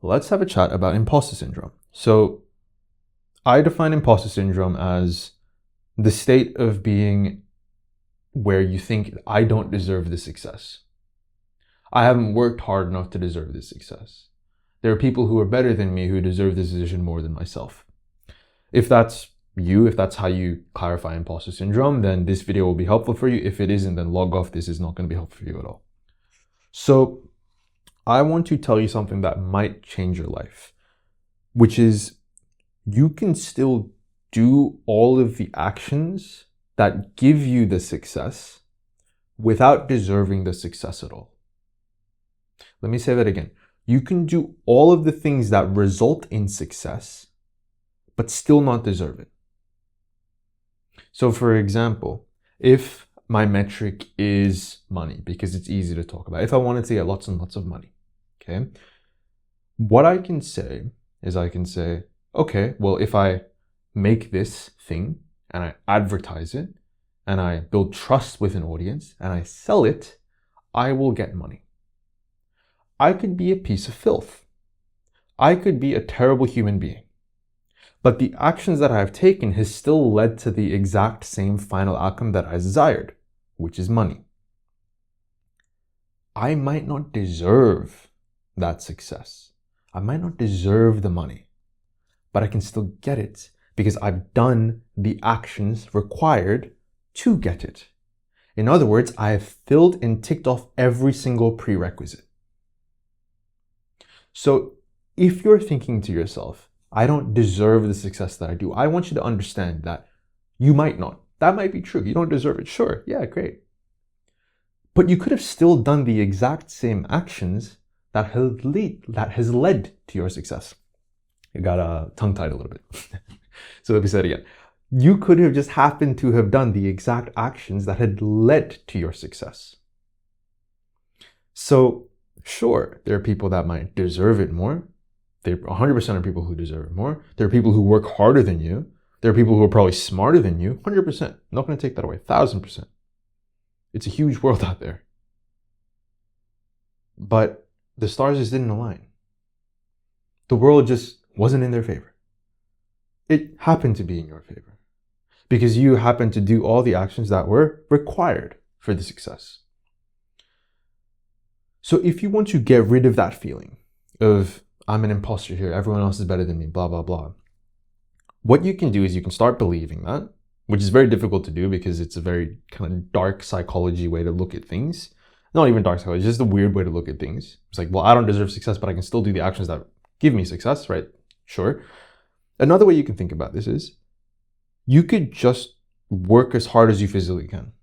let's have a chat about imposter syndrome. So I define imposter syndrome as the state of being where you think, I don't deserve this success. I haven't worked hard enough to deserve this success. There are people who are better than me who deserve this position more than myself. If that's you, if that's how you clarify imposter syndrome, then this video will be helpful for you. If it isn't, then log off. This is not going to be helpful for you at all. So I want to tell you something that might change your life, which is you can still do all of the actions that give you the success without deserving the success at all. Let me say that again. You can do all of the things that result in success, but still not deserve it. So for example, if my metric is money, because it's easy to talk about, if I wanted to get lots and lots of money, okay, what I can say is I can say, okay, well, if I make this thing and I advertise it and I build trust with an audience and I sell it, I will get money. I could be a piece of filth. I could be a terrible human being. But the actions that I have taken has still led to the exact same final outcome that I desired, which is money. I might not deserve that success. I might not deserve the money, but I can still get it because I've done the actions required to get it. In other words, I have filled and ticked off every single prerequisite. So if you're thinking to yourself, I don't deserve the success that I do, I want you to understand that you might not. That might be true. You don't deserve it. Sure. Yeah, great. But you could have still done the exact same actions that has led to your success. You got tongue-tied a little bit. So let me say it again. You could have just happened to have done the exact actions that had led to your success. So sure, there are people that might deserve it more. There 100% are people who deserve it more. There are people who work harder than you. There are people who are probably smarter than you. 100%. I'm not going to take that away. 1000%. It's a huge world out there. But the stars just didn't align. The world just wasn't in their favor. It happened to be in your favor because you happened to do all the actions that were required for the success. So if you want to get rid of that feeling of, I'm an imposter here, everyone else is better than me, blah, blah, blah, what you can do is you can start believing that, which is very difficult to do because it's a very kind of dark psychology way to look at things. Not even dark psychology, it's just a weird way to look at things. It's like, well, I don't deserve success, but I can still do the actions that give me success, right? Sure. Another way you can think about this is you could just work as hard as you physically can.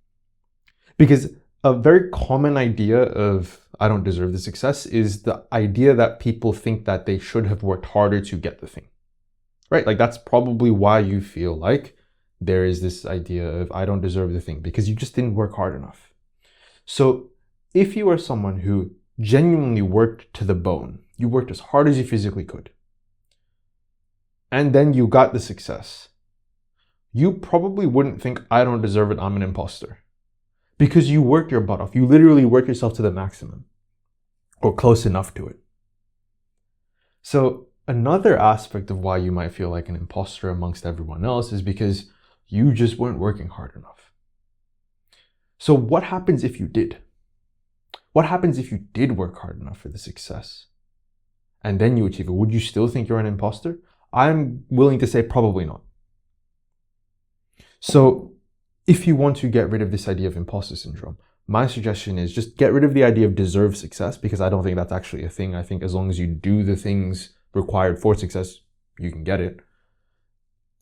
Because a very common idea of I don't deserve the success is the idea that people think that they should have worked harder to get the thing, right? Like that's probably why you feel like there is this idea of I don't deserve the thing because you just didn't work hard enough. So if you are someone who genuinely worked to the bone, you worked as hard as you physically could, and then you got the success, you probably wouldn't think I don't deserve it, I'm an imposter. Because you worked your butt off. You literally worked yourself to the maximum or close enough to it. So another aspect of why you might feel like an imposter amongst everyone else is because you just weren't working hard enough. So what happens if you did? What happens if you did work hard enough for the success and then you achieve it? Would you still think you're an imposter? I'm willing to say probably not. So if you want to get rid of this idea of imposter syndrome, my suggestion is just get rid of the idea of deserved success because I don't think that's actually a thing. I think as long as you do the things required for success, you can get it.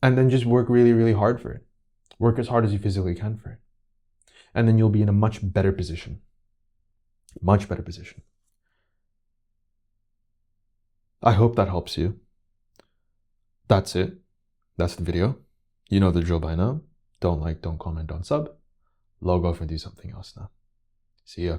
And then just work really, really hard for it. Work as hard as you physically can for it. And then you'll be in a much better position. Much better position. I hope that helps you. That's it. That's the video. You know the drill by now. Don't like, don't comment, don't sub. Log off and do something else now. See ya.